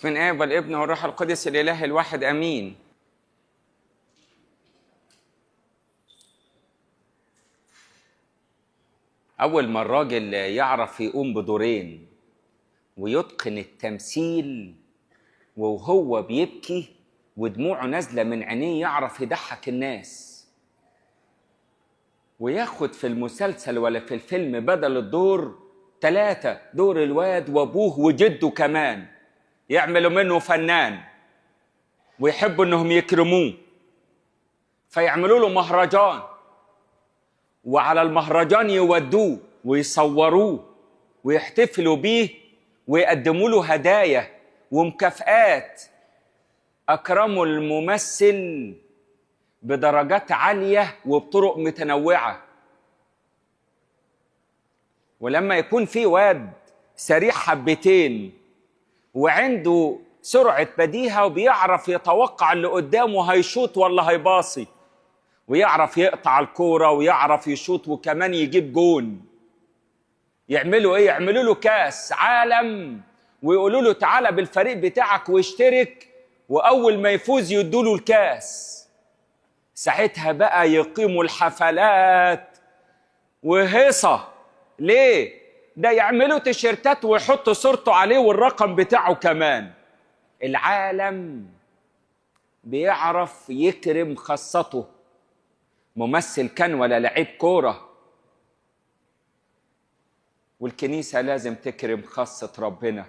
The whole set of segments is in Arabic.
بسم الآب والابن والروح القدس الإله الواحد آمين. أول ما الراجل يعرف يقوم بدورين ويتقن التمثيل وهو بيبكي ودموعه نازلة من عينيه يعرف يضحك الناس، وياخد في المسلسل ولا في الفيلم بدل الدور 3، دور الواد وابوه وجده كمان، يعملوا منه فنان ويحبوا انهم يكرموه، فيعملوا له مهرجان، وعلى المهرجان يودوه ويصوروه ويحتفلوا بيه ويقدموا له هدايا ومكافآت. أكرموا الممثل بدرجات عالية وبطرق متنوعة. ولما يكون في واد سريع حبتين وعنده سرعة بديهة وبيعرف يتوقع اللي قدامه هيشوط ولا هيباصي، ويعرف يقطع الكورة ويعرف يشوط وكمان يجيب جون، يعملوا ايه؟ يعملوا له كاس عالم ويقولوا له تعالى بالفريق بتاعك واشترك، واول ما يفوز يدوا له الكاس. ساعتها بقى يقيموا الحفلات وهيصة. ليه؟ ده يعملوا تيشيرتات ويحطوا صورته عليه والرقم بتاعه كمان. العالم بيعرف يكرم خاصته، ممثل كان ولا لعيب كورة. والكنيسة لازم تكرم خاصة ربنا.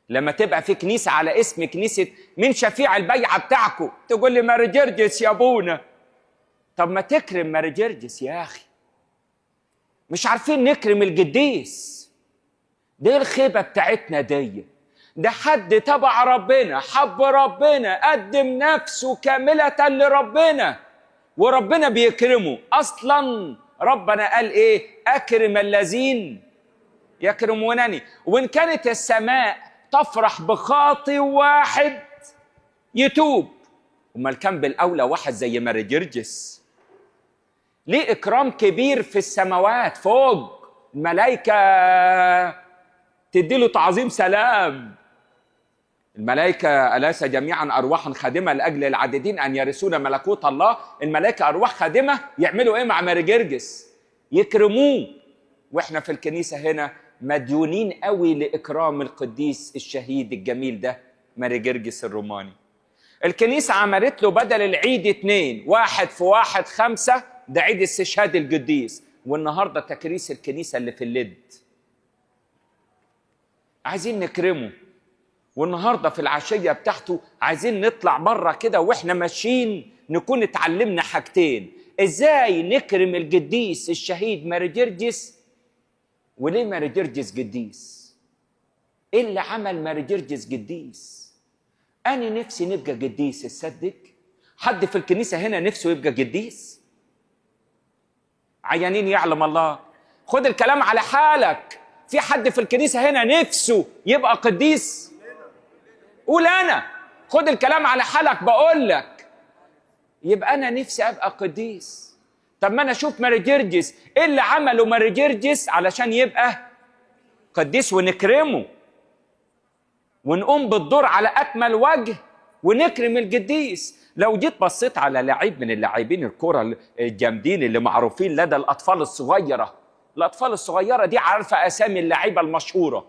لما تبقى في كنيسة على اسم كنيسة مين شفيع البيعة بتاعكم، تقول لي ماري جرجس يا ابونا. طب ما تكرم ماري جرجس يا أخي. مش عارفين نكرم القديس. دي الخيبة بتاعتنا دي. ده حد تبع ربنا، حب ربنا، قدم نفسه كاملة لربنا، وربنا بيكرمه. أصلا ربنا قال إيه؟ أكرم الذين يكرمونني. وإن كانت السماء تفرح بخاطئ واحد يتوب، أمال كان بالأولى واحد زي ماري جرجس. ليه إكرام كبير في السماوات فوق، الملائكة تديله تعظيم سلام. الملائكة أليس جميعا أرواحا خادمة لأجل العديدين أن يرثون ملكوت الله؟ الملائكة أرواح خادمة. يعملوا إيه مع ماري جرجس؟ يكرموه. وإحنا في الكنيسة هنا مديونين قوي لإكرام القديس الشهيد الجميل ده ماري جرجس الروماني. الكنيسة عملت له بدل العيد 2، 1 في 1 5، ده عيد استشهاد القديس، والنهاردة تكريس الكنيسة اللي في اللد. عايزين نكرمه. والنهاردة في العشية بتاعته عايزين نطلع بره كده وإحنا ماشيين نكون اتعلمنا حاجتين: إزاي نكرم القديس الشهيد ماري جرجس، وليه ماري جرجس قديس؟ إيه اللي عمل ماري جرجس قديس؟ أنا نفسي نبقى قديس. تصدق حد في الكنيسة هنا نفسه يبقى قديس؟ عيانين يعلم الله. خد الكلام على حالك. في حد في الكنيسة هنا نفسه يبقى قديس؟ قول أنا. خد الكلام على حالك بقول لك. يبقى أنا نفسي أبقى قديس. طب ما أنا أشوف ماري جرجس إيه اللي عمله ماري جرجس علشان يبقى قديس، ونكرمه ونقوم بالدور على أكمل وجه ونكرم القديس. لو جيت بصيت على لعيب من اللاعبين الكرة الجامدين اللي معروفين لدى الأطفال الصغيرة، الأطفال الصغيرة دي عارفة أسامي اللاعيبة المشهورة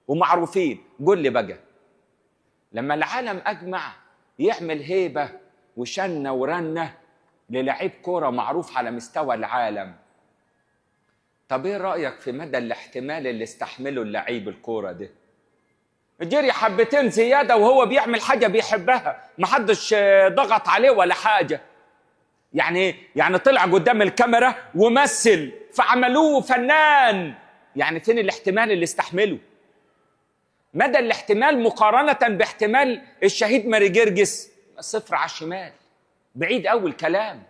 ومعروفين. قول لي بقى، لما العالم أجمع يعمل هيبة وشنة ورنة للاعب كرة معروف على مستوى العالم، طب ايه رأيك في مدى الاحتمال اللي استحمله اللاعب الكرة ده؟ جري حبتين زيادة وهو بيعمل حاجة بيحبها، محدش ضغط عليه ولا حاجة. يعني طلع قدام الكاميرا ومثل فعملوه فنان. يعني فين الاحتمال اللي استحمله؟ مدى الاحتمال مقارنة باحتمال الشهيد ماري جرجس 0 على الشمال، بعيد أول كلام.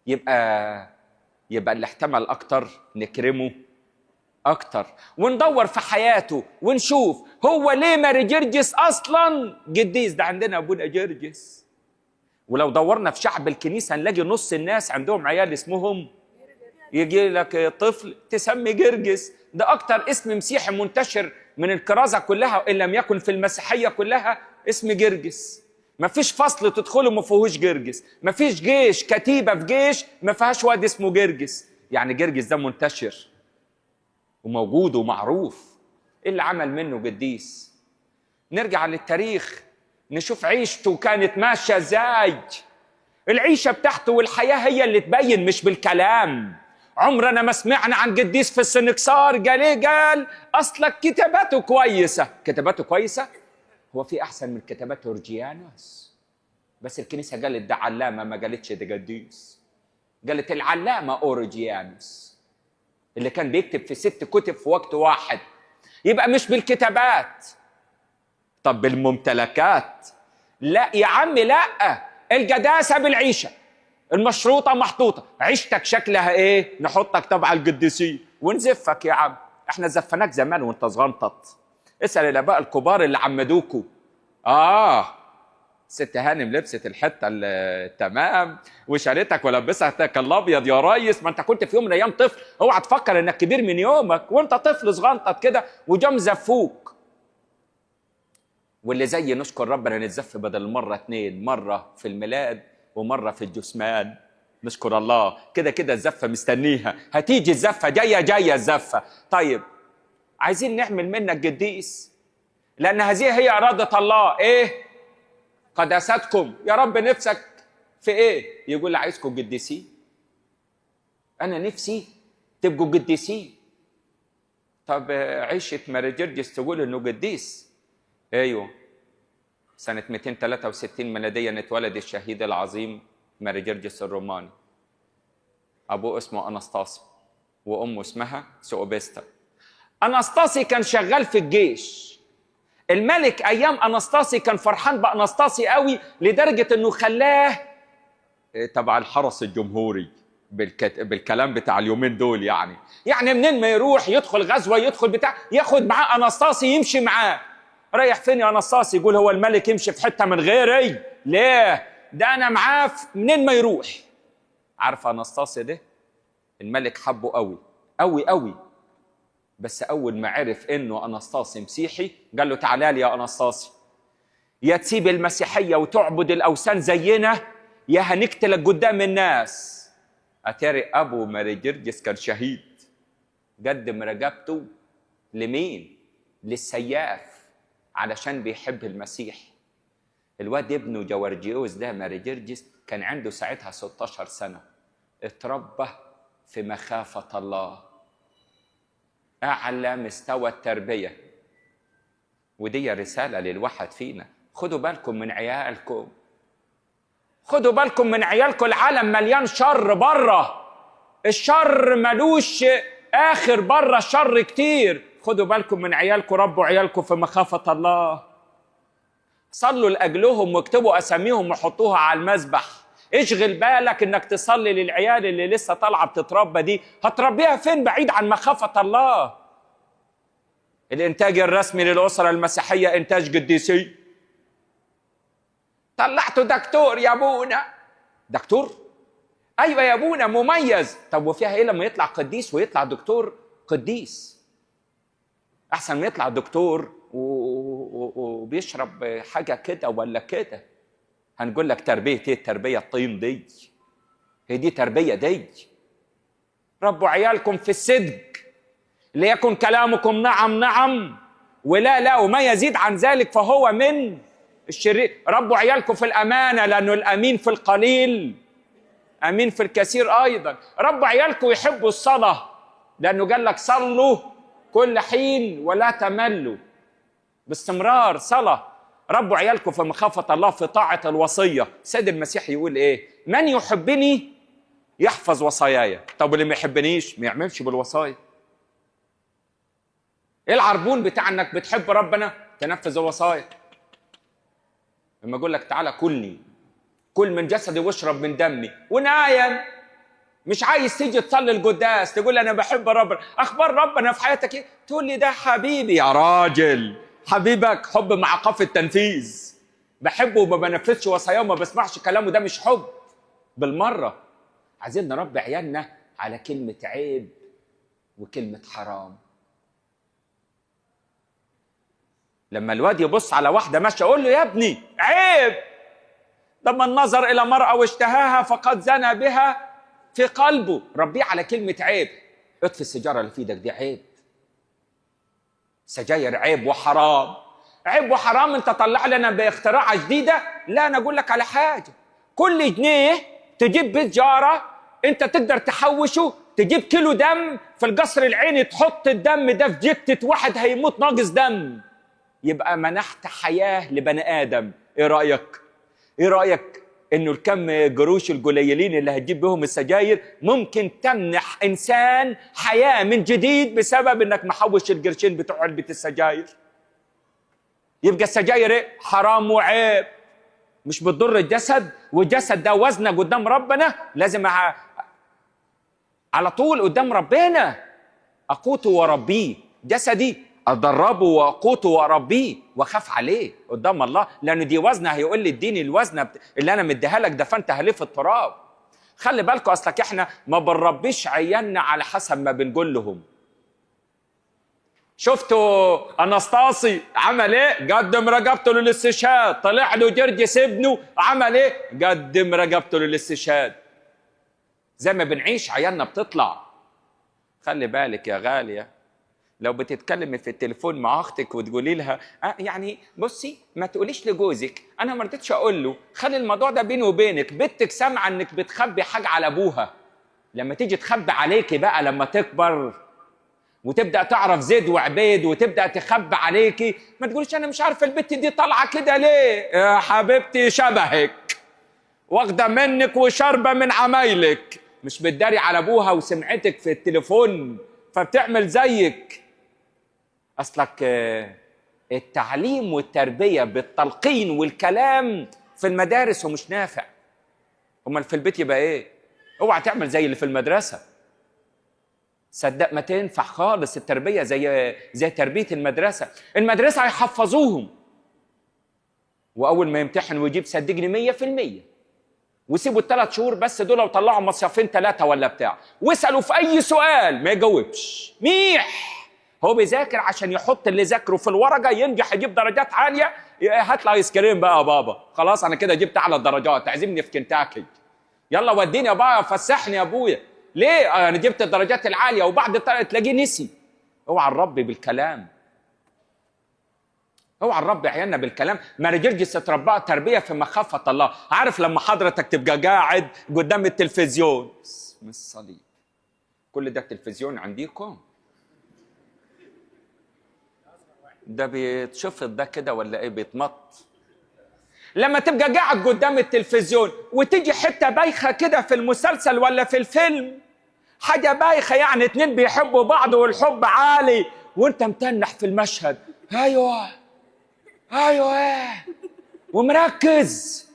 يبقى اللي احتمل أكتر نكرمه أكتر، وندور في حياته ونشوف هو ليه ماري جرجس أصلاً قديس. ده عندنا أبونا جرجس. ولو دورنا في شعب الكنيسة نلاقي نص الناس عندهم عيال اسمهم، يجي لك طفل تسمي جرجس. ده أكتر اسم مسيحي منتشر من الكرازة كلها إن لم يكن في المسيحية كلها اسم جرجس. ما فيش فصل تدخله ما فيهوش جرجس، ما فيش جيش كتيبة في جيش ما فيهاش واد اسمه جرجس. يعني جرجس ده منتشر وموجود ومعروف. إيه اللي عمل منه قديس؟ نرجع للتاريخ نشوف عيشته كانت ماشية ازاي. العيشة بتاعته والحياة هي اللي تبين، مش بالكلام. عمرنا ما سمعنا عن قديس في السنكسار قال ايه؟ قال اصلك كتاباته كويسة. كتاباته كويسة؟ هو في احسن من كتابات اورجيانوس؟ بس الكنيسة قالت ده علامة، ما قالتش ده قديس. قالت العلامة اورجيانوس اللي كان بيكتب في 6 كتب في وقت واحد. يبقى مش بالكتابات. طب بالممتلكات؟ لا يا عم لا، القداسة بالعيشة المشروطة محطوطة. عيشتك شكلها ايه؟ نحطك تبع القديسين ونزفك يا عم. احنا زفناك زمان وانت صغنطط. اسأل الاباء الكبار اللي عمدوكوا. ست هانم لبست الحته التمام وشالتك ولبستك الابيض يا ريس. ما انت كنت في يوم من الايام طفل، اوعى تفكر انك كبير من يومك وانت طفل صغنطط كده وجم زفوك. واللي زي نشكر ربنا نتزف بدل مرة 2، مرة في الميلاد ومرة في الجثمان. نشكر الله. كده كده الزفة مستنيها، هتيجي الزفة، جاية الزفة. طيب عايزين نعمل منك قديس، لأن هذه هي إرادة الله. إيه؟ قداستكم. يا رب نفسك في إيه؟ يقول عايزكم قديسين. أنا نفسي تبقوا قديسين. طب عيشة ماري جرجس تقول إنه قديس. ايوه، سنة 263 ميلاديا اتولد الشهيد العظيم ماري جرجس الروماني. ابوه اسمه اناستاسي وامه اسمها سؤوبستا. اناستاسي كان شغال في الجيش. الملك ايام اناستاسي كان فرحان باناستاسي قوي لدرجة انه خلاه تبع الحرس الجمهوري بالكلام بتاع اليومين دول. يعني منين ما يروح يدخل غزوة يدخل بتاع ياخد معاه اناستاسي يمشي معاه. رايح فين يا نصاص؟ يقول هو الملك يمشي في حته من غيري؟ ليه؟ ده انا معاه منين ما يروح. عارف اناستاسي ده الملك حبه قوي قوي قوي، بس اول ما عرف انه اناستاسي مسيحي قال له تعالى لي يا اناستاسي، يا تسيب المسيحيه وتعبد الاوثان زينا يا هنقتلك قدام الناس. اتاري ابو ماري جرجس كان شهيد، قدم رقبته لمين؟ للسياف علشان بيحب المسيح. الواد ابنه جورجيوس ده ماري جرجس كان عنده ساعتها 16 سنة. اتربى في مخافة الله، أعلى مستوى التربية. ودي رسالة للواحد فينا، خدوا بالكم من عيالكم، خدوا بالكم من عيالكم. العالم مليان شر بره، الشر ملوش آخر بره، الشر كتير. خدوا بالكم من عيالكم، ربوا عيالكم في مخافة الله. صلوا لأجلهم واكتبوا أساميهم وحطوها على المذبح. اشغل بالك انك تصلي للعيال اللي لسه طالعة بتتربى دي. هتربيها فين بعيد عن مخافة الله؟ الانتاج الرسمي للأسرة المسيحية انتاج قديسي. طلعتوا دكتور يا ابونا. دكتور؟ ايوه يا ابونا مميز. طب وفيها ايه لما يطلع قديس ويطلع دكتور قديس؟ احسن ما يطلع دكتور وبيشرب حاجه كده ولا كده. هنقول لك تربيه ايه؟ التربيه الطين دي، هي دي تربيه دي؟ ربوا عيالكم في الصدق، ليكن كلامكم نعم نعم ولا لا وما يزيد عن ذلك فهو من الشرير. ربوا عيالكم في الامانه، لانه الامين في القليل امين في الكثير ايضا. ربوا عيالكم يحبوا الصلاه، لانه قال لك صلوا كل حين ولا تملوا، باستمرار صلاه. ربوا عيالكم في مخافه الله، في طاعه الوصيه. سيد المسيح يقول ايه؟ من يحبني يحفظ وصاياي. طب اللي ما يحبنيش ما يعملش بالوصايا. ايه العربون بتاع انك بتحب ربنا؟ تنفذ الوصايا. لما اقول لك تعالى كلني، كل من جسدي واشرب من دمي، ونايم مش عايز تيجي تصلي القداس، تقول لي انا بحب ربنا. اخبار ربنا في حياتك ايه؟ تقول لي ده حبيبي. يا راجل حبيبك حب مع قاف التنفيذ. بحبه وما بنفذش وصاياه وما بسمعش كلامه، ده مش حب بالمره. عايزين نربي عيالنا على كلمه عيب وكلمه حرام. لما الواد يبص على واحده ماشيه يقول له يا ابني عيب، ده من نظر الى مرأة واشتهاها فقد زنى بها في قلبه. ربيه على كلمه عيب. اطفي السيجاره اللي في ايدك دي، عيب. سجاير عيب وحرام، عيب وحرام. انت طلع لنا باختراع جديده؟ لا، انا اقول لك على حاجه، كل جنيه تجيب بيه سجاره انت تقدر تحوشه، تجيب كيلو دم في القصر العيني تحط الدم ده في جتة واحد هيموت ناقص دم، يبقى منحت حياه لبني ادم. ايه رايك؟ ايه رايك انه الكم قروش القليلين اللي هتجيب بهم السجاير ممكن تمنح انسان حياه من جديد بسبب انك محوش القرشين بتوع علبه السجاير؟ يبقى السجاير ايه؟ حرام وعيب، مش بتضر الجسد، والجسد ده وزنه قدام ربنا لازم على طول قدام ربنا اقوته واربيه. جسدي ادربه واقوته واربيه واخاف عليه قدام الله، لان دي وزنه. هيقول لي اديني الوزنه اللي انا مديها لك دفنتها ليه في التراب. خلي بالكم، اصلك احنا ما بنربيش عيالنا على حسب ما بنقول لهم. شفتوا اناستاسي عمل ايه؟ قدم رقبته للاستشهاد. طلع له جرجس ابنه عمل ايه؟ قدم رقبته للاستشهاد. زي ما بنعيش عيالنا بتطلع. خلي بالك يا غاليه، لو بتتكلمي في التليفون مع اختك وتقولي لها يعني بصي ما تقوليش لجوزك، انا ما رضيتش اقول له، خلي الموضوع ده بيني وبينك. بنتك سامعه انك بتخبي حاجه على ابوها، لما تيجي تخبي عليكي بقى لما تكبر وتبدا تعرف زيد وعبيد وتبدا تخبي عليكي، ما تقوليش انا مش عارفه البت دي طالعه كده ليه. يا حبيبتي شبهك، واخده منك وشاربه من عمايلك، مش بتداري على ابوها وسمعتك في التليفون فبتعمل زيك. اصلك التعليم والتربيه بالتلقين والكلام في المدارس ومش نافع، امال في البيت يبقى ايه؟ اوعى تعمل زي اللي في المدرسه. صدق ما تنفع خالص التربيه زي تربيه المدرسه. المدرسه هيحفظوهم، واول ما يمتحن ويجيب صدقني 100%، وسيبوا ال3 شهور بس دول وطلعوا مصيفين 3 ولا بتاع، واسالوا في اي سؤال ما يجاوبش. ميح هو بيذاكر عشان يحط اللي ذاكره في الورقه، ينجح يجيب درجات عاليه. هات لي ايس كريم بقى يا بابا، خلاص انا كده جبت اعلى الدرجات، تعزمني في كنتاكي. يلا وديني يا بابا، فسحني يا ابويا. ليه؟ انا جبت الدرجات العاليه وبعد تلاقيه نسي. اوعى نربي بالكلام، اوعى نربي عيالنا بالكلام. ما نجرجس تربى تربيه في مخافه الله. عارف لما حضرتك تبقى قاعد قدام التلفزيون، بسم الصليب، كل ده التلفزيون عنديكم ده بيتشفط ده كده ولا ايه؟ بيتمط. لما تبقى قاعد قدام التلفزيون وتيجي حته بايخه كده في المسلسل ولا في الفيلم، حاجه بايخه يعني 2 بيحبوا بعض والحب عالي وانت متنح في المشهد، ايوه ومركز،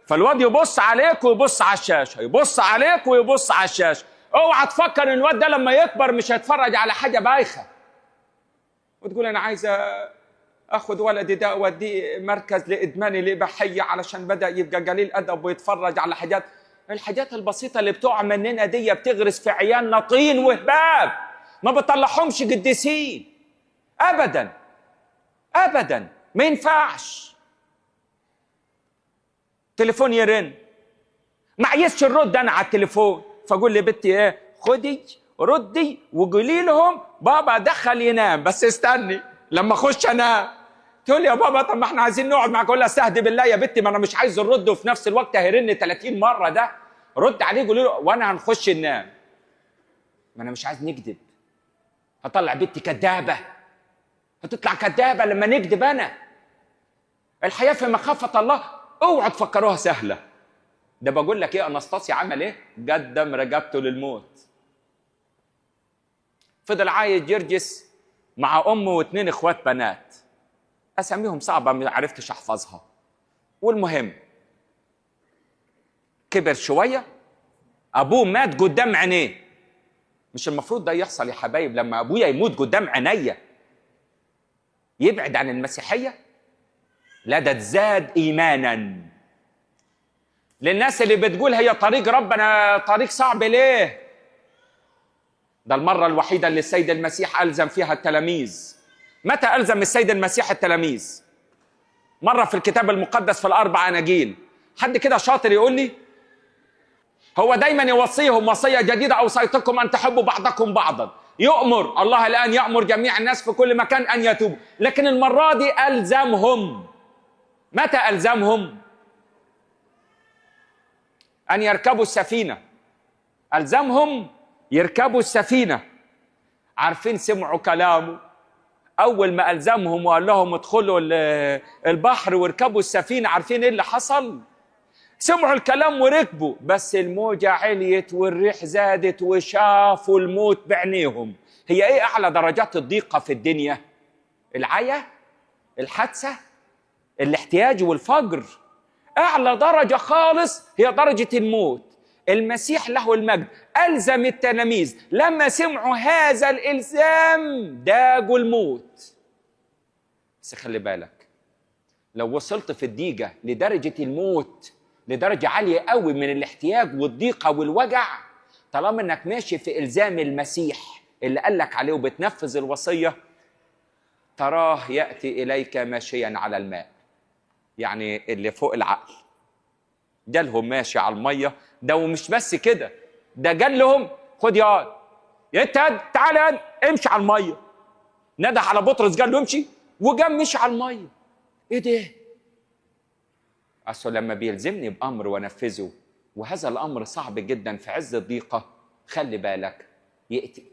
فالواد يبص عليك ويبص على الشاشه، يبص عليك ويبص على الشاشه. اوعى تفكر ان الواد ده لما يكبر مش هيتفرج على حاجه بايخه وتقول انا عايزه اخذ ولدي ده اوديه مركز لادمان الاباحيه علشان بدا يبقى قليل ادب ويتفرج على الحاجات البسيطه اللي بتقع مننا دي بتغرس في عيالنا طين وهباب، ما بتطلعهمش قديسين ابدا ابدا، ما ينفعش. تليفون يرن ما عايزش الرد انا على التليفون، فاقول لي بنتي ايه، خدي ردي وقولي لهم بابا دخل ينام بس استني لما اخش انام. تقول لي يا بابا طب ما احنا عايزين نقعد معاك. اقول لها استهدي بالله يا بنتي، ما انا مش عايز الرد وفي نفس الوقت هيرن 30 مره، ده رد عليه قولي له وانا هنخش ننام. ما انا مش عايز نكذب، هطلع بنتي كدابه، هتطلع كدابه لما نكذب. انا الحياه في مخافه الله، اوعوا تفكروها سهله. ده بقول لك ايه، اناستاسي عمل ايه؟ قدم رقبته للموت. فضل عايش جرجس مع امه و2 اخوات بنات، اساميهم صعبه ما عرفتش احفظها. والمهم كبر شويه، ابوه مات قدام عينيه. مش المفروض ده يحصل يا حبايب؟ لما ابويا يموت قدام عينيا يبعد عن المسيحيه؟ لا، ده تزاد ايمانا. للناس اللي بتقول هي طريق ربنا طريق صعب، ليه؟ ده المره الوحيده اللي السيد المسيح الزم فيها التلاميذ متى ألزم السيد المسيح التلاميذ؟ مرة في الكتاب المقدس في الأربع أناجيل. حد كده شاطر يقول لي؟ هو دايما يوصيهم وصية جديدة: أوصيتكم أن تحبوا بعضكم بعضا. يؤمر الله الآن، يأمر جميع الناس في كل مكان أن يتوبوا، لكن المرة دي ألزمهم. متى ألزمهم؟ أن يركبوا السفينة. ألزمهم يركبوا السفينة. عارفين سمعوا كلامه أول ما ألزمهم وقال لهم ادخلوا البحر واركبوا السفينة. عارفين إيه اللي حصل؟ سمعوا الكلام وركبوا، بس الموجة عليت والريح زادت وشافوا الموت بعينيهم. هي إيه أعلى درجات الضيقة في الدنيا؟ العيا، الحادثة، الاحتياج والفقر. أعلى درجة خالص هي درجة الموت. المسيح له المجد ألزم التلاميذ، لما سمعوا هذا الإلزام داجوا الموت. بس خلي بالك، لو وصلت في الضيقة لدرجة الموت، لدرجة عالية قوي من الاحتياج والضيقة والوجع، طالما انك ماشي في إلزام المسيح اللي قالك عليه وبتنفذ الوصية، تراه يأتي إليك ماشيا على الماء. يعني اللي فوق العقل جالهم ماشي على المية ده. ومش بس كده، ده قال لهم: خد يا انت تعالى امشي على المية. ندى على بطرس قال له امشي، وقام مشي على المية. ايه ده؟ اصل لما بيلزمني بأمر وانفذه، وهذا الأمر صعب جدا في عز الضيقة، خلي بالك،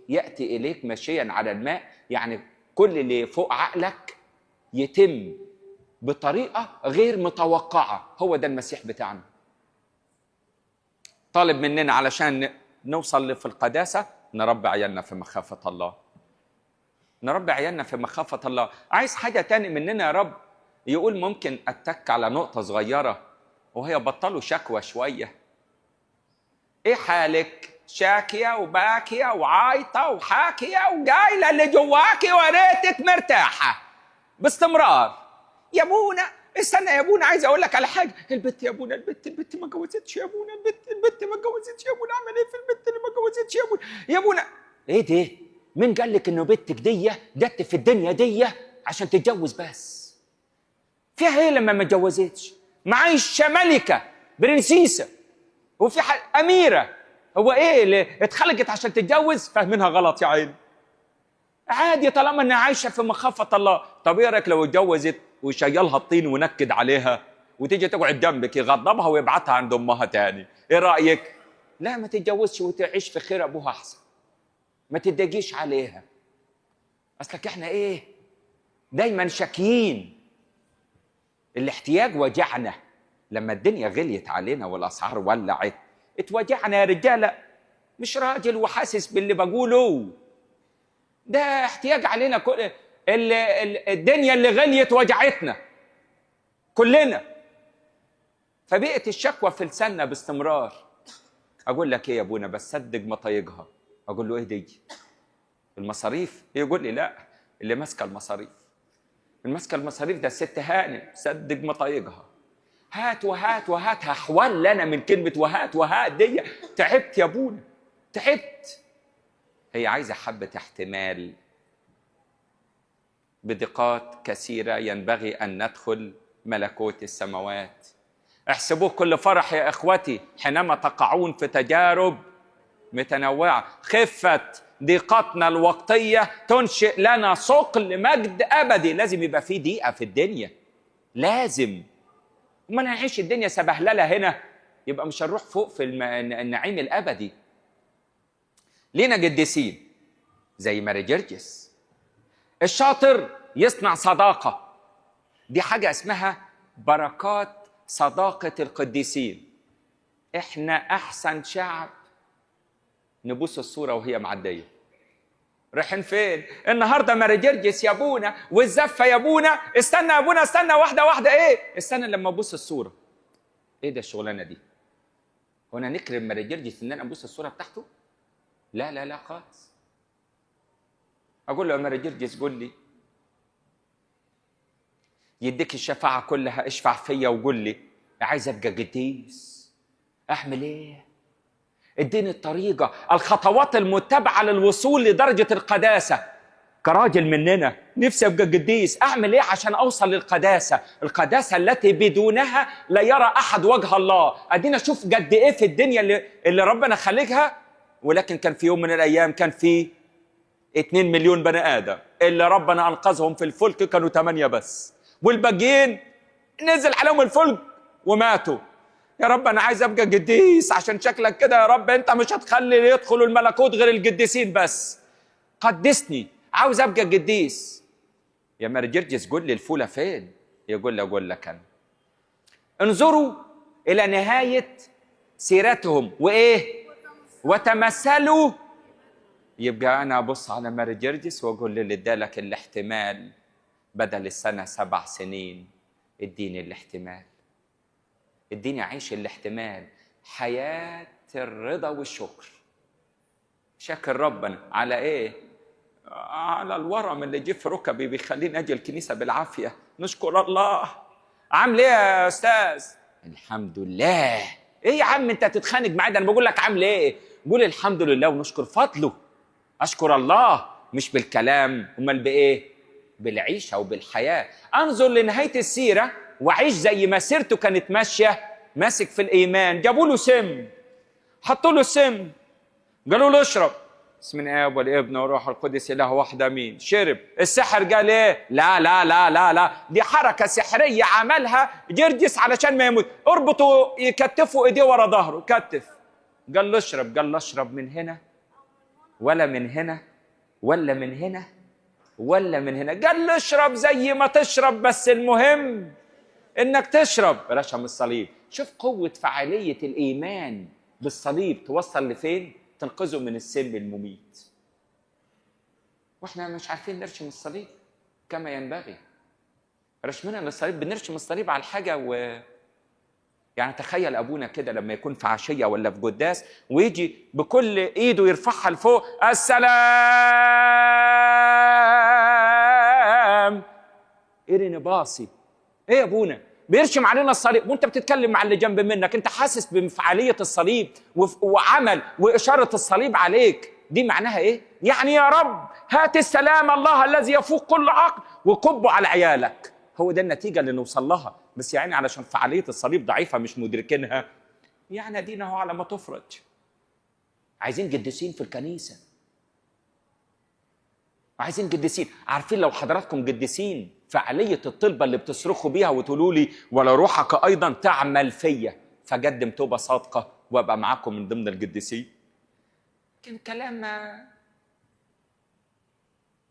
يأتي إليك ماشيا على الماء. يعني كل اللي فوق عقلك يتم بطريقة غير متوقعة. هو ده المسيح بتاعنا. طالب مننا علشان نوصل في القداسة نربي عيالنا في مخافة الله. نربي عيالنا في مخافة الله. عايز حاجة تاني مننا يا رب؟ يقول ممكن أتك على نقطة صغيرة، وهي بطلوا شكوى شوية. إيه حالك؟ شاكية وباكية وعايطة وحاكية وجايلة اللي جواكي وريتك مرتاحة باستمرار. يا ابونا استنى يا ابونا، عايز اقول لك على حاجه. البت يا ابونا، البت ما اتجوزتش يا ابونا، البت ما اتجوزتش يا ابونا. اعمل ايه في البت اللي ما اتجوزتش يا ابونا؟ يا ابونا ايه ده؟ مين قال لك انه بنتك دي جت في الدنيا دي عشان تتجوز بس؟ فيها ايه لما ما اتجوزتش؟ معيشه ملكه برنسيسه، وفي اميره. هو ايه اللي اتخلقت عشان تتجوز؟ فاهمينها غلط يا عيني. عادي طالما انها عايشه في مخافه الله. طب ايه رايك لو اتجوزت وشيلها الطين ونكد عليها وتيجي تقعد جنبك يغضبها ويبعتها عند امها تاني؟ ايه رايك؟ لا، ما تتجوزش وتعيش في خير ابوها احسن. ما تتضايقيش عليها. اصلك احنا ايه؟ دايما شاكيين. الاحتياج وجعنا. لما الدنيا غليت علينا والاسعار ولعت اتوجعنا يا رجاله. مش راجل وحاسس باللي بقوله، ده احتياج علينا. كل الدنيا اللي غليت وجعتنا كلنا، فبقت الشكوى في لساننا باستمرار. اقول لك ايه يا ابونا؟ بس صدق مطايقها. اقول له ايه دي؟ المصاريف؟ يقول لي لا، اللي ماسكه المصاريف. الماسكه المصاريف ده الست هانم. صدق مطايقها. هات وهات وهات. هحول انا من كلمه وهات وهات دي. تعبت يا ابونا، تعبت. هي عايزه حبه احتمال. بدقات كثيره ينبغي ان ندخل ملكوت السماوات. احسبوه كل فرح يا اخوتي حينما تقعون في تجارب متنوعه. خفه ضيقتنا الوقتيه تنشئ لنا ثقل مجد ابدي. لازم يبقى في ضيقه في الدنيا، لازم. وما نعيش الدنيا سبهلله هنا، يبقى مش هنروح فوق في النعيم الابدي. لينا قديسين زي ماري جرجس. الشاطر يصنع صداقه. دي حاجه اسمها بركات صداقه القديسين. احنا احسن شعب نبوس الصوره وهي معديه. رايحين فين النهارده؟ ماري جرجس يا ابونا، والزفه يا ابونا. استنى يا ابونا، استنى واحده واحده. ايه؟ استنى لما ابوس الصوره. ايه ده الشغلانه دي؟ هو انا نكرم ماري جرجس ان انا ابوس الصوره بتاعته؟ لا لا لا خالص. اقول له يا ماري جرجس قول لي، يديك الشفاعه كلها، اشفع فيا وقول لي عايز ابقى قديس، اعمل ايه؟ اديني الطريقه، الخطوات المتبعه للوصول لدرجه القداسه. كراجل مننا نفسي ابقى قديس، اعمل ايه عشان اوصل للقداسه؟ القداسه التي بدونها لا يرى احد وجه الله. ادينا اشوف قد ايه في الدنيا اللي ربنا خلقها، ولكن كان في يوم من الايام كان في 2 مليون بني ادم، اللي ربنا انقذهم في الفلك كانوا 8 بس، والباقيين نزل عليهم الفلك وماتوا. يا رب انا عايز ابقى قديس، عشان شكلك كده يا رب انت مش هتخلي يدخلوا الملكوت غير القديسين بس. قدسني، عاوز ابقى قديس. يا مرجرجس قول لي الفوله فين؟ يقول لي اقول لك انا. انظروا الى نهايه سيرتهم وايه؟ وتمثلوا. يبقى انا ابص على مرجرجس واقول له اللي ادالك الاحتمال بدل السنه 7 سنين، اديني الاحتمال، اديني اعيش الاحتمال، حياه الرضا والشكر. شكر ربنا على ايه؟ على الورم اللي جه في ركبي بيخليني اجي الكنيسه بالعافيه. نشكر الله. عامل ايه يا استاذ؟ الحمد لله. ايه يا عم انت تتخانق معايا؟ ده انا بقول لك عامل ايه؟ قول الحمد لله ونشكر فضله. اشكر الله مش بالكلام، امال بايه؟ بالعيشه وبالحياه. انظر لنهايه السيره وعيش زي ما سيرته كانت ماشيه، ماسك في الايمان. جابوا له سم، حطوا له السم، قالوا له اشرب، بسم الاب والابن والروح القدس اله واحد امين. شرب. السحر قال ايه؟ لا لا لا لا لا، دي حركه سحريه عملها جرجس علشان ما يموت. اربطوا يكتفوا ايديه ورا ظهره، كتف. قال له اشرب، قال له اشرب من هنا ولا من هنا ولا من هنا ولا من هنا؟ قال له اشرب زي ما تشرب، بس المهم انك تشرب. رشم الصليب. شوف قوه فعاليه الايمان بالصليب توصل لفين؟ تنقذه من السم المميت. واحنا مش عارفين نرشم الصليب كما ينبغي. رشمنا للصليب، بنرشم الصليب على الحاجه يعني تخيل ابونا كده لما يكون في عشيه ولا في قداس ويجي بكل ايده يرفعها لفوق، السلام إيرين باصي. ايه يا ابونا؟ بيرشم علينا الصليب وانت بتتكلم مع اللي جنب منك، انت حاسس بفعاليه الصليب وعمل واشاره الصليب عليك. دي معناها ايه؟ يعني يا رب هات السلام الله الذي يفوق كل عقل وكبه على عيالك. هو ده النتيجه اللي نوصل لها، بس يعني علشان فعاليه الصليب ضعيفه مش مدركينها، يعني ادينا هو على ما تفرج. عايزين قديسين في الكنيسه، عايزين قديسين. عارفين لو حضراتكم قديسين فعاليه الطلبه اللي بتصرخوا بيها وتقولوا لي ولا روحك ايضا تعمل فيا فقدم توبه صادقه وابقى معاكم من ضمن القديسين. كان كلام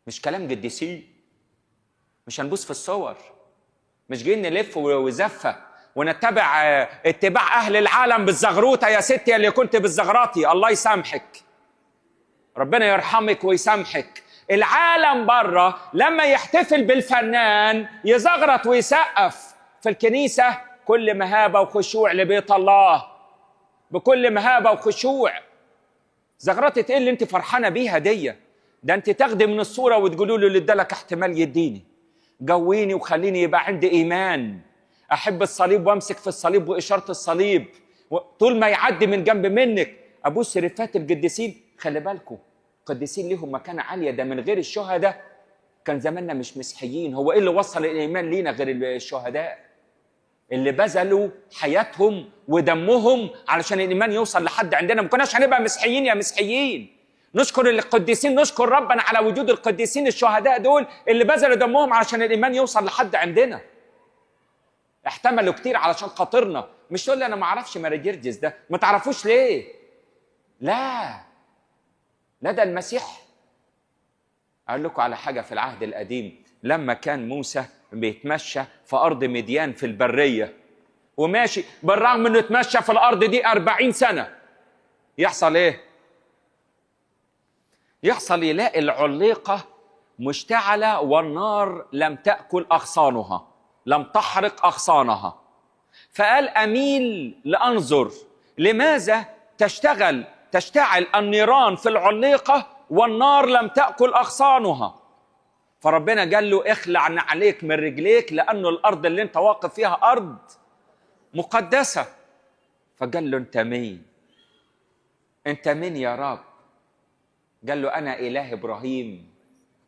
مش كلام قديسين. مش هنبص في الصور، مش جايين نلف وزفه ونتبع اتباع اهل العالم بالزغروطه. يا ستي اللي كنت بالزغراطي الله يسامحك، ربنا يرحمك ويسامحك. العالم بره لما يحتفل بالفنان يزغرط ويسقف، في الكنيسه كل مهابه وخشوع لبيت الله، بكل مهابه وخشوع. زغرطه ايه اللي انت فرحانه بيها دي؟ ده انت تاخدي من الصوره وتقولوا له اللي ادالك احتمال يديني، قويني وخليني يبقى عندي ايمان، احب الصليب وامسك في الصليب واشاره الصليب طول ما يعدي من جنب منك. ابوس رفات القديسين. خلي بالكم القديسين ليهم مكانه عاليه، ده من غير الشهداء كان زماننا مش مسيحيين. هو ايه اللي وصل الايمان لينا غير الشهداء اللي بذلوا حياتهم ودمهم علشان الايمان يوصل لحد عندنا؟ ما كناش هنبقى مسيحيين يا مسيحيين. نشكر القديسين، نشكر ربنا على وجود القديسين الشهداء دول اللي بذلوا دمهم علشان الايمان يوصل لحد عندنا. احتملوا كتير علشان خاطرنا. مش تقول لي انا ما اعرفش ماري جرجس ده، ما تعرفوش ليه؟ لا ده المسيح. اقول لكم على حاجه في العهد القديم، لما كان موسى بيتمشى في ارض مديان في البريه وماشي، بالرغم انه اتمشى في الارض دي 40 سنه، يحصل ايه؟ يحصل يلاقي العليقه مشتعله والنار لم تاكل اغصانها، لم تحرق اغصانها. فقال اميل لانظر لماذا تشتعل النيران في العليقه والنار لم تاكل اغصانها. فربنا قال له اخلع نعليك من رجليك لانه الارض اللي انت واقف فيها ارض مقدسه. فقال له انت مين؟ انت مين يا رب؟ قال له انا اله ابراهيم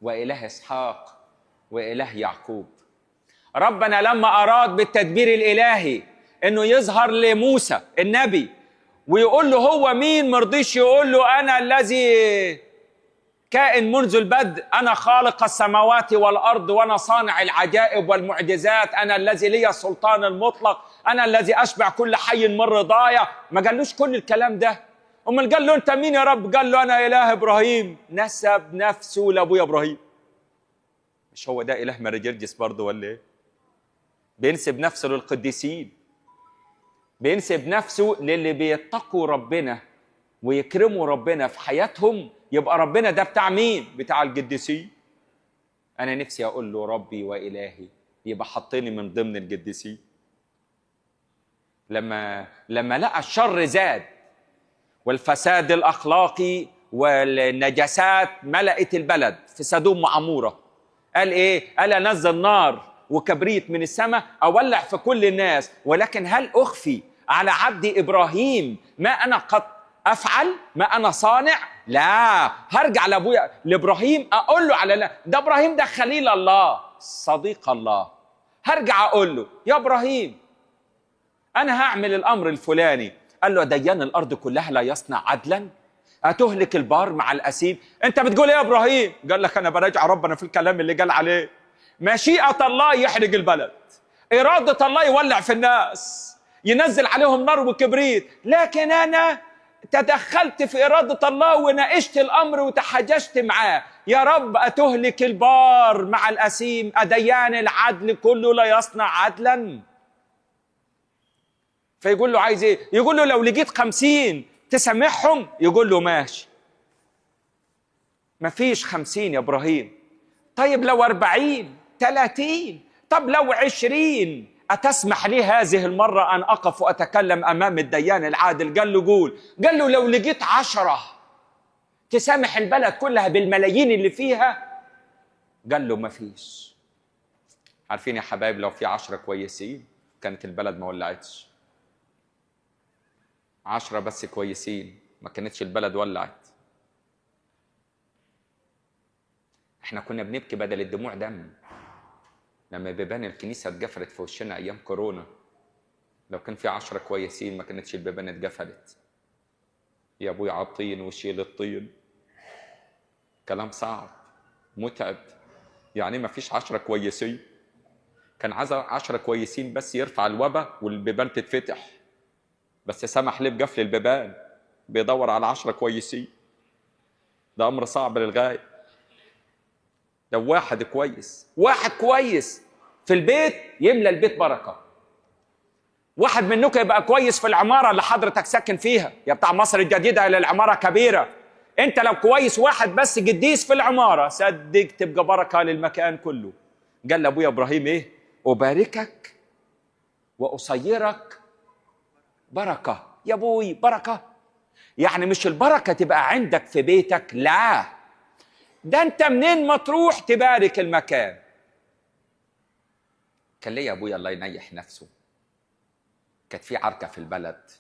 وإله إسحاق وإله يعقوب. ربنا لما أراد بالتدبير الإلهي إنه يظهر لموسى النبي ويقول له هو مين، مرضيش يقول له أنا الذي كائن منذ البدء، أنا خالق السماوات والأرض وأنا صانع العجائب والمعجزات، أنا الذي لي السلطان المطلق، أنا الذي أشبع كل حي من رضايا. ما قالوش كل الكلام ده. أمال قال له أنت مين يا رب؟ قال له أنا إله إبراهيم. نسب نفسه لأبويا إبراهيم. مش هو ده إله ماري جرجس برضه ولا إيه؟ بينسب نفسه للقديسين، بينسب نفسه للي بيتقوا ربنا ويكرموا ربنا في حياتهم. يبقى ربنا ده بتاع مين؟ بتاع القديسين. أنا نفسي أقول له ربي وإلهي، يبقى حطيني من ضمن القديسين. لما لقى الشر زاد والفساد الأخلاقي والنجاسات ملأت البلد في سدوم وعمورة، قال إيه؟ قال أنزل نار وكبريت من السماء أولع في كل الناس، ولكن هل أخفي على عبدي إبراهيم ما أنا قد أفعل، ما أنا صانع؟ لا، هرجع لأبويا لإبراهيم أقول له على ده إبراهيم ده خليل الله صديق الله. هرجع أقول له يا إبراهيم أنا هعمل الأمر الفلاني. قال له ديان الأرض كلها لا يصنع عدلا، أتهلك البار مع الأسيم. أنت بتقول إيه يا إبراهيم؟ قال لك أنا براجع ربنا في الكلام اللي قال عليه. مشيئة الله يحرق البلد، إرادة الله يولع في الناس، ينزل عليهم نار وكبريت، لكن أنا تدخلت في إرادة الله وناقشت الأمر وتحاججت معاه. يا رب أتهلك البار مع الأسيم، أديان العدل كله لا يصنع عدلا. فيقول له عايز إيه؟ يقول له لو لقيت 50 تسامحهم؟ يقول له ماشي. مفيش 50 يا إبراهيم. طيب لو 40 30، طب لو 20، أتسمح لي هذه المرة أن أقف وأتكلم أمام الديان العادل؟ قال له قول. قال له لو لقيت 10 تسامح البلد كلها بالملايين اللي فيها؟ قال له ما فيش. عارفين يا حبايب لو في 10 كويسين كانت البلد ما ولعتش. 10 بس كويسين ما كانتش البلد ولعت. احنا كنا بنبكي بدل الدموع دم لما بيبان الكنيسة اتقفلت في وشنا أيام كورونا. لو كان في 10 كويسين ما كانتش البيبان اتقفلت. يا أبوي عطين وشيل الطين. كلام صعب متعب. يعني ما فيش 10 كويسين. كان عايز 10 كويسين بس يرفع الوباء والبيبان تتفتح، بس سمح ليه بقفل البيبان. بيدور على 10 كويسين. ده أمر صعب للغاية. لو واحد كويس في البيت يملى البيت بركة. واحد منكم يبقى كويس في العمارة اللي حضرتك ساكن فيها، يا بتاع مصر الجديدة إلى العمارة كبيرة. انت لو كويس واحد بس قديس في العمارة صدق تبقى بركة للمكان كله. قال لأبويا إبراهيم إيه؟ أباركك وأصيرك بركة. يا أبوي بركة يعني مش البركة تبقى عندك في بيتك، لا، ده انت منين ما تروح تبارك المكان. كان ليا ابويا الله ينيح نفسه، كانت في عركه في البلد،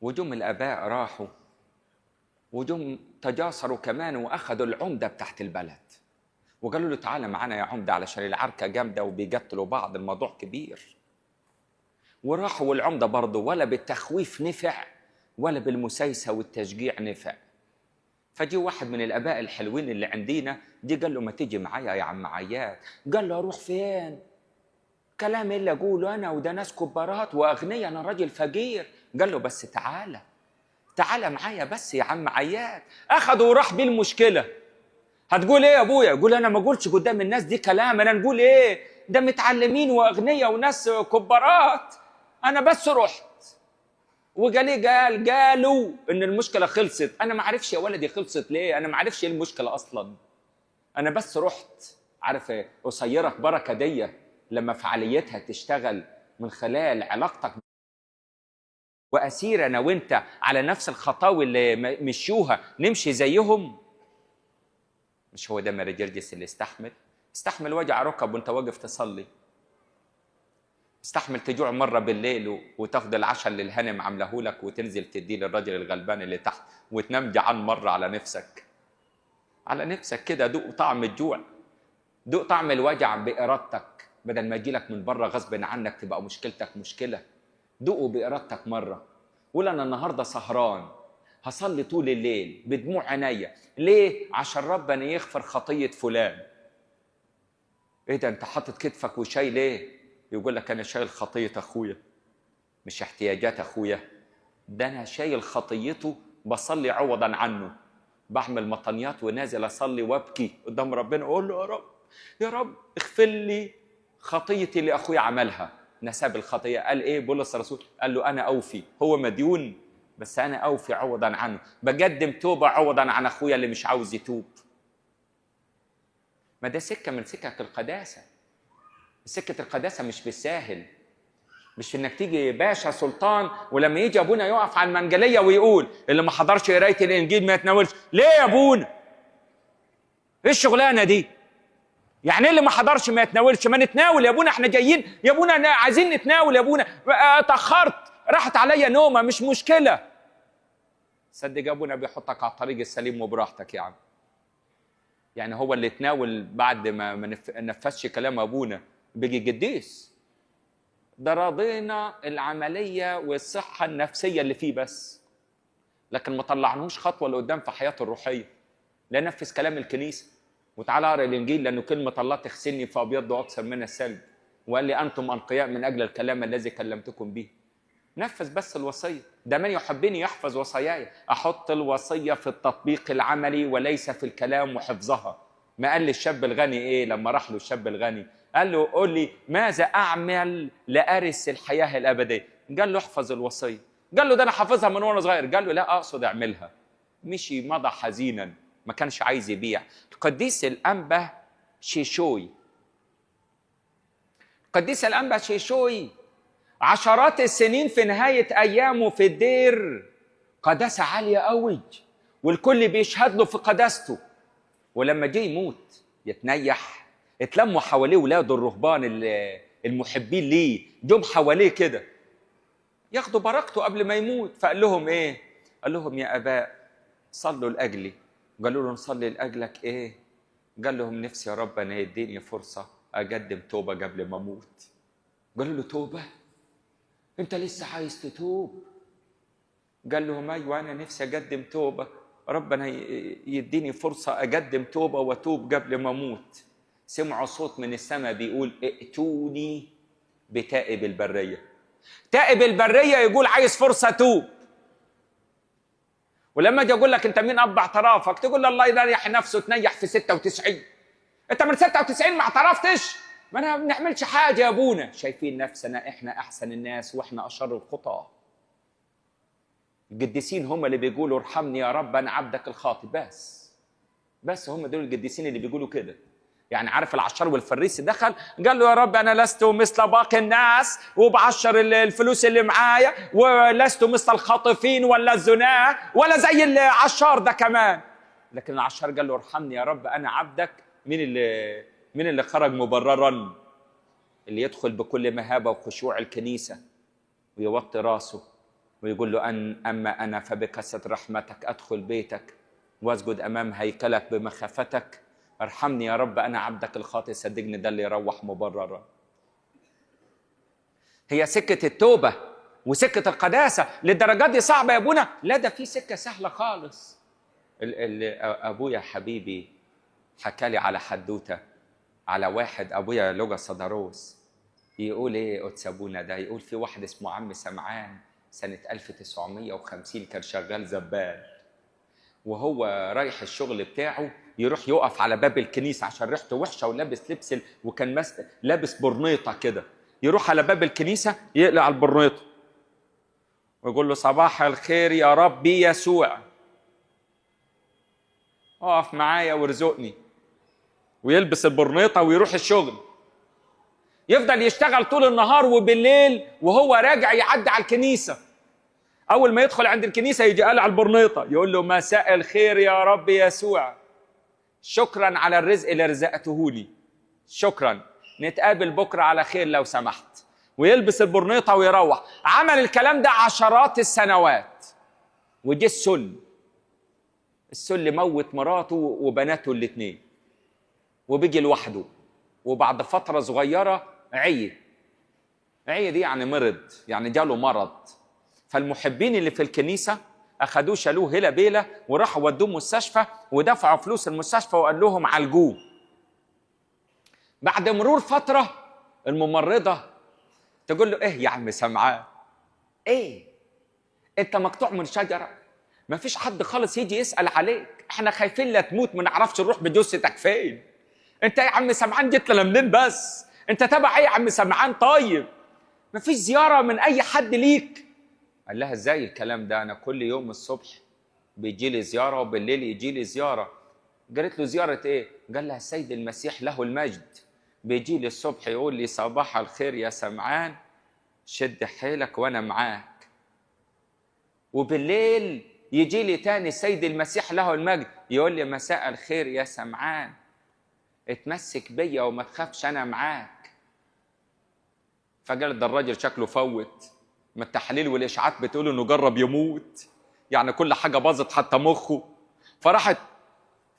وجم الاباء راحوا وجم تجاسروا كمان واخذوا العمده بتاعت البلد وقالوا له تعالى معانا يا عمده علشان العركه جامده وبيقتلوا بعض، الموضوع كبير. وراحوا والعمده برضه ولا بالتخويف نفع ولا بالمسايسه والتشجيع نفع. فجي واحد من الاباء الحلوين اللي عندنا دي قال له ما تيجي معايا يا عم عياد. قال له اروح فين؟ كلام اللي اقوله انا وده ناس كبارات واغنياء، انا راجل فقير. قال له بس تعالى معايا بس يا عم عياد. اخذه وراح بيه المشكله. هتقول ايه يا ابويا؟ يقول انا ما اقولش قدام الناس دي كلام، انا نقول ايه؟ ده متعلمين واغنياء وناس كبارات. انا بس رحت وقال لي قالوا ان المشكله خلصت. انا ما عارفش يا ولدي خلصت ليه، انا ما عارفش ايه المشكله اصلا. انا بس رحت. عارف ايه قصيرك بركه دي لما فعاليتها تشتغل من خلال علاقتك واسير انا وانت على نفس الخطاوي اللي مشيوها نمشي زيهم. مش هو ده ماري جرجس اللي استحمل وجع ركب وانت واقف تصلي، استحمل تجوع مره بالليل وتاخد العشاء اللي الهنم عامله لك وتنزل تديه للراجل الغلبان اللي تحت وتنام جعان مره على نفسك. على نفسك كده، دوق طعم الجوع، دوق طعم الوجع بإرادتك، بدل ما يجيلك من بره غصب عنك تبقى مشكلتك مشكلة. دوقه بإرادتك مرة. قول أنا النهاردة سهران هصلي طول الليل بدموع عينيا. ليه؟ عشان ربنا يغفر خطية فلان. ايه ده انت حاطط كتفك وشايل ايه؟ يقول لك انا شايل خطية اخويا، مش احتياجات اخويا، ده انا شايل خطيته بصلي عوضا عنه. بعمل مطنيات ونازل اصلي وابكي قدام ربنا، اقول له يا رب، يا رب اغفر لي خطيتي اللي اخويا عملها. نساب الخطيه. قال ايه بولس الرسول؟ قال له انا اوفي، هو مديون بس انا اوفي عوضا عنه، بقدم توبه عوضا عن اخويا اللي مش عاوز يتوب. ما ده سكه من سكك القداسه. سكه القداسه مش بالساهل، مش انك تيجي باشا سلطان ولما يجي ابونا يقف على المنجليه ويقول اللي ما حضرش قرايه الانجيل ما يتناولش. ليه يا ابونا؟ ايه الشغلانه دي؟ يعني اللي ما حضرش ما يتناولش؟ ما نتناول يا ابونا، احنا جايين يا ابونا عايزين نتناول يا ابونا، اتاخرت راحت عليا نومه مش مشكله. صدق ابونا بيحطك على الطريق السليم وبراحتك يا عم. يعني هو اللي تناول بعد ما نفذش كلام ابونا بيجي قديس؟ ده راضينا العمليه والصحه النفسيه اللي فيه بس، لكن ما طلعناهوش خطوه لقدام في حياته الروحيه. لا نفذ كلام الكنيسه وتعالى اقرا الانجيل، لانه كلمه الله تغسلني فابيض اكثر من الثلج، وقال لي انتم انقياء من اجل الكلام الذي كلمتكم به. نفذ بس الوصيه. ده من يحبني يحفظ وصاياي. احط الوصيه في التطبيق العملي وليس في الكلام وحفظها. ما قال لي الشاب الغني ايه لما راح له الشاب الغني؟ قال له قول لي ماذا اعمل لارث الحياه الابديه؟ قال له احفظ الوصيه. قال له ده انا حافظها من وانا صغير. قال له لا اقصد اعملها. مشي مضى حزينا، ما كانش عايز يبيع. القديس الأنبا شيشوي، القديس الأنبا شيشوي عشرات السنين في نهاية أيامه في الدير، قداسة عالية قوي والكل بيشهد له في قداسته. ولما جه يموت يتنيح، اتلموا حواليه ولاده الرهبان المحبين ليه، جم حواليه كده ياخدوا بركته قبل ما يموت. فقال لهم ايه؟ قال لهم يا آباء صلوا لأجلي. قالوا له نصلي لأجلك ايه؟ قال لهم نفسي يا رب أن يديني فرصة أقدم توبة قبل ما أموت. قالوا له توبة؟ أنت لسه عايز تتوب؟ قال لهم أيوة أنا نفسي أقدم توبة، ربنا يديني فرصة أقدم توبة وأتوب قبل ما أموت. سمعوا صوت من السماء بيقول ائتوني بتائب البرية. تائب البرية يقول عايز فرصة أتوب. ولما اجي اقول لك انت مين اب اعترافك؟ تقول الله يريح نفسه تنيح في 96. انت من 96 ما اعترفتش؟ ما انا ما بنعملش حاجه يا ابونا. شايفين نفسنا احنا احسن الناس واحنا اشر الخطاه. القديسين هم اللي بيقولوا ارحمني يا رب انا عبدك الخاطئ. بس هم دول القديسين اللي بيقولوا كده. يعني عارف العشار والفريسي دخل قال له يا رب انا لست مثل باقي الناس وبعشر الفلوس اللي معايا، ولست مثل الخاطفين ولا الزناه ولا زي العشار ده كمان. لكن العشار قال له ارحمني يا رب انا عبدك. مين اللي خرج مبررا؟ اللي يدخل بكل مهابه وخشوع الكنيسه ويوطي راسه ويقول له اما انا فبكثره رحمتك ادخل بيتك واسجد امام هيكلك بمخافتك. ارحمني يا رب انا عبدك الخاطئ. صدقني ده اللي يروح مبررا. هي سكه التوبه وسكه القداسه للدرجات دي صعبه يا ابونا؟ لا ده في سكه سهله خالص. ابويا حبيبي حكى لي على حدوته على واحد، ابويا لوجا صدروس. يقول ايه قدس ابونا ده؟ يقول في واحد اسمه عم سمعان سنه 1950 كان شغال زبال، وهو رايح الشغل بتاعه يروح يقف على باب الكنيسه عشان ريحته وحشه ولابس لبس وكان لابس برنيطه كده. يروح على باب الكنيسه يقلع البرنيطه ويقول له صباح الخير يا ربي يسوع، اقف معايا وارزقني. ويلبس البرنيطه ويروح الشغل. يفضل يشتغل طول النهار وبالليل وهو راجع يعدي على الكنيسه. اول ما يدخل عند الكنيسه يجي قلع البرنيطه يقول له مساء الخير يا رب يسوع، شكرا على الرزق اللي رزقتهولي، شكرا، نتقابل بكره على خير لو سمحت. ويلبس البرنيطه ويروح. عمل الكلام ده عشرات السنوات. ودي السل موت مراته وبناته الاثنين وبيجي لوحده، وبعد فترة صغيرة عي دي يعني مرض، يعني جاله مرض. فالمحبين اللي في الكنيسة أخدوه شالوه هلا بيلا وراحوا ودوه مستشفى ودفعوا فلوس المستشفى وقال لهم عالجوه. بعد مرور فترة الممرضة تقول له ايه يا عم سمعان، ايه انت مقطوع من شجرة، ما فيش حد خالص يجي يسأل عليك، احنا خايفين لا تموت ما نعرفش نروح بجثتك فين. انت يا عم سمعان جيت لنا منين بس؟ انت تبع ايه يا عم سمعان؟ طيب ما فيش زيارة من اي حد ليك. قال لها ازاي الكلام ده؟ انا كل يوم الصبح بيجي لي زيارة وبالليل يجي لي زيارة. قالت له زيارة ايه؟ قال لها السيد المسيح له المجد بيجي لي الصبح يقول لي صباح الخير يا سمعان، شد حيلك وانا معاك. وبالليل يجي لي تاني السيد المسيح له المجد يقول لي مساء الخير يا سمعان، اتمسك بيا وما تخافش انا معاك. فقالت ده الراجل شكله فوت، ما التحاليل والاشاعات بتقول انه جرب يموت، يعني كل حاجه باظت حتى مخه. فراحت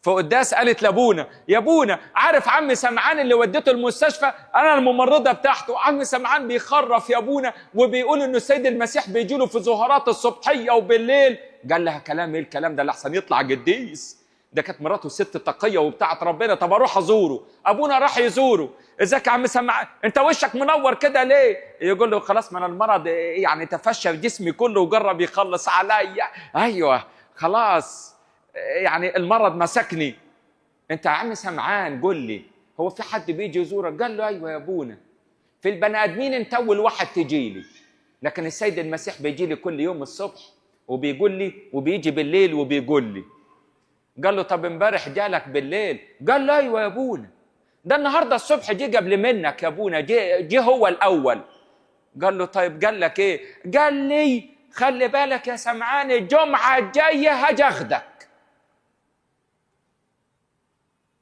في قداس قالت لابونا يا ابونا عارف عم سمعان اللي وديته المستشفى؟ انا الممرضه بتاعته، عم سمعان بيخرف يا ابونا وبيقول انه السيد المسيح بيجي له في ظهرات الصبحيه وبالليل. قال لها كلام ايه الكلام ده اللي احسن يطلع قديس؟ ده كانت مراته ست تقيه وبتاعت ربنا. طب اروح ازوره. ابونا راح يزوره، ازيك يا عم سمعان انت وشك منور كده ليه؟ يقول له خلاص من المرض يعني تفشى في جسمي كله وجرب يخلص عليا. ايوه خلاص يعني المرض مسكني. انت يا عم سمعان قول لي هو في حد بيجي يزورك؟ قال له ايوه يا ابونا، في البني ادمين انت اول واحد تجي لي، لكن السيد المسيح بيجي لي كل يوم الصبح وبيقول لي وبيجي بالليل وبيقول لي. قال له طب امبارح جالك بالليل؟ قال له ايوه يا ابونا، ده النهارده الصبح جه قبل منك يا ابونا، جه هو الاول. قال له طيب قال لك ايه؟ قال لي خلي بالك يا سمعان الجمعه الجايه هاجي اخدك،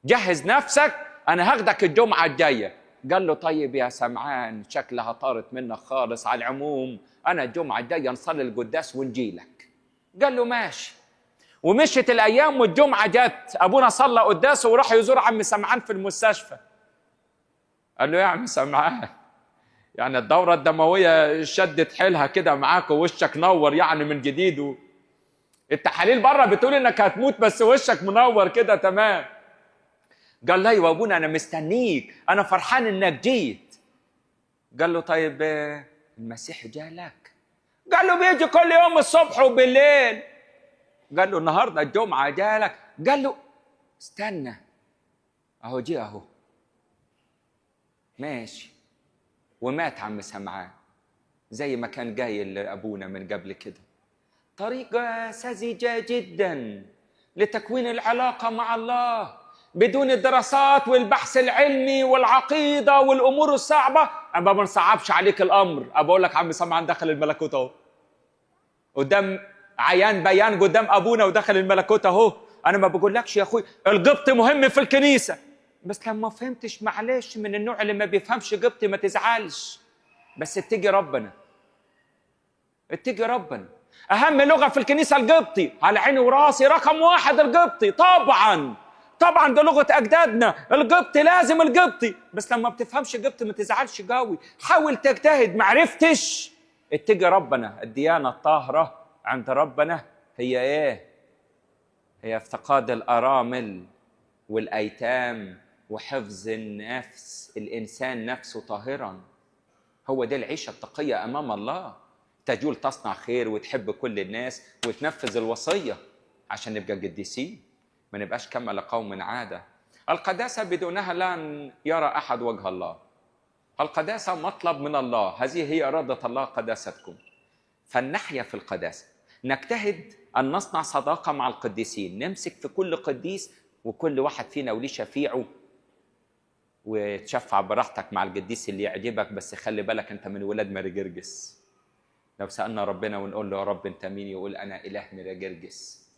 جهز نفسك انا هاخدك الجمعه الجايه. قال له طيب يا سمعان شكلها طارت منك خالص، على العموم انا الجمعه الجايه نصلي القداس ونجيلك. قال له ماشي. ومشت الايام والجمعه جت، ابونا صلى قداسه وراح يزور عم سمعان في المستشفى. قال له يا عم سمعان يعني الدوره الدمويه شدت حيلها كده معاك ووشك نور يعني من جديد، التحاليل بره بتقول انك هتموت بس وشك منور كده تمام. قال له ايوه يا ابونا انا مستنيك، انا فرحان انك جيت. قال له طيب المسيح جالك؟ قال له بيجي كل يوم الصبح وبالليل. قال له النهارده الجمعه جالك؟ قال له استنى اهو جه اهو ماشي. ومات عم سمعان زي ما كان جاي لابونا من قبل كده. طريقه ساذجه جدا لتكوين العلاقه مع الله بدون الدراسات والبحث العلمي والعقيده والامور الصعبه. انا ما بنصعبش عليك الامر، بقول لك عم سمعان دخل الملكوت اهو قدام عيان بيان قدام ابونا ودخل الملكوت اهو. انا ما بقولكش يا اخوي القبط مهم في الكنيسه، بس لما فهمتش معلش من النوع اللي ما بيفهمش قبطي ما تزعلش، بس اتجي ربنا اتجي ربنا. اهم لغه في الكنيسه القبطي، على عيني وراسي رقم واحد القبطي طبعا طبعا، ده لغه اجدادنا القبطي لازم القبطي، بس لما بتفهمش قبطي ما تزعلش قوي، حاول تجتهد. ما عرفتش اتجي ربنا. الديانه الطاهره عند ربنا هي ايه؟ هي افتقاد الارامل والايتام وحفظ النفس، الانسان نفسه طاهرا. هو ده العيشه التقيه امام الله، تجول تصنع خير وتحب كل الناس وتنفذ الوصيه عشان نبقى قديسين، ما نبقاش كما لقوم عاده. القداسه بدونها لن يرى احد وجه الله. القداسه مطلب من الله، هذه هي اراده الله قداستكم. فلنحيا في القداسه، نجتهد ان نصنع صداقه مع القديسين، نمسك في كل قديس وكل واحد فينا وليه شفيعه، وتشفع براحتك مع القديس اللي يعجبك، بس خلي بالك انت من ولاد ماري جرجس. لو سالنا ربنا ونقول له يا رب انت مين، يقول انا اله ماري جرجس.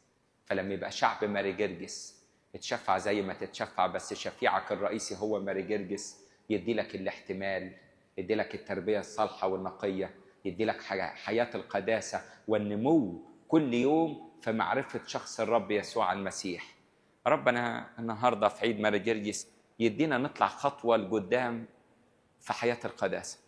فلما يبقى شعب ماري جرجس اتشفع زي ما تتشفع، بس شفيعك الرئيسي هو ماري جرجس، يدي لك الاحتمال، يدي لك التربيه الصالحه والنقيه، يدي لك حياه القداسه والنمو كل يوم في معرفة شخص الرب يسوع المسيح. ربنا النهاردة في عيد ماري جرجس يدينا نطلع خطوة لقدام في حياة القداسة.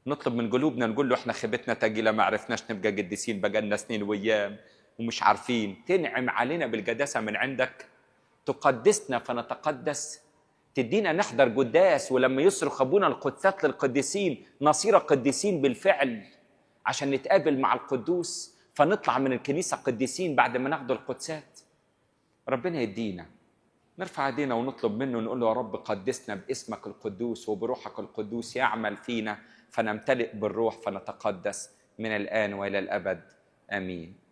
نطلب من قلوبنا، نقول له احنا خيبتنا تقيلة، ما عرفناش نبقى قديسين، بقالنا سنين وأيام ومش عارفين. تنعم علينا بالقداسة من عندك، تقدسنا فنتقدس، تدينا نحضر قداس، ولما يصرخ أبونا القدسات للقديسين نصير قديسين بالفعل عشان نتقابل مع القدوس، فنطلع من الكنيسة قديسين بعد ما ناخد القدسات. ربنا يدينا نرفع ايدينا ونطلب منه، نقول له يا رب قدسنا باسمك القدوس وبروحك القدوس يعمل فينا، فنمتلئ بالروح فنتقدس من الآن وإلى الأبد. آمين.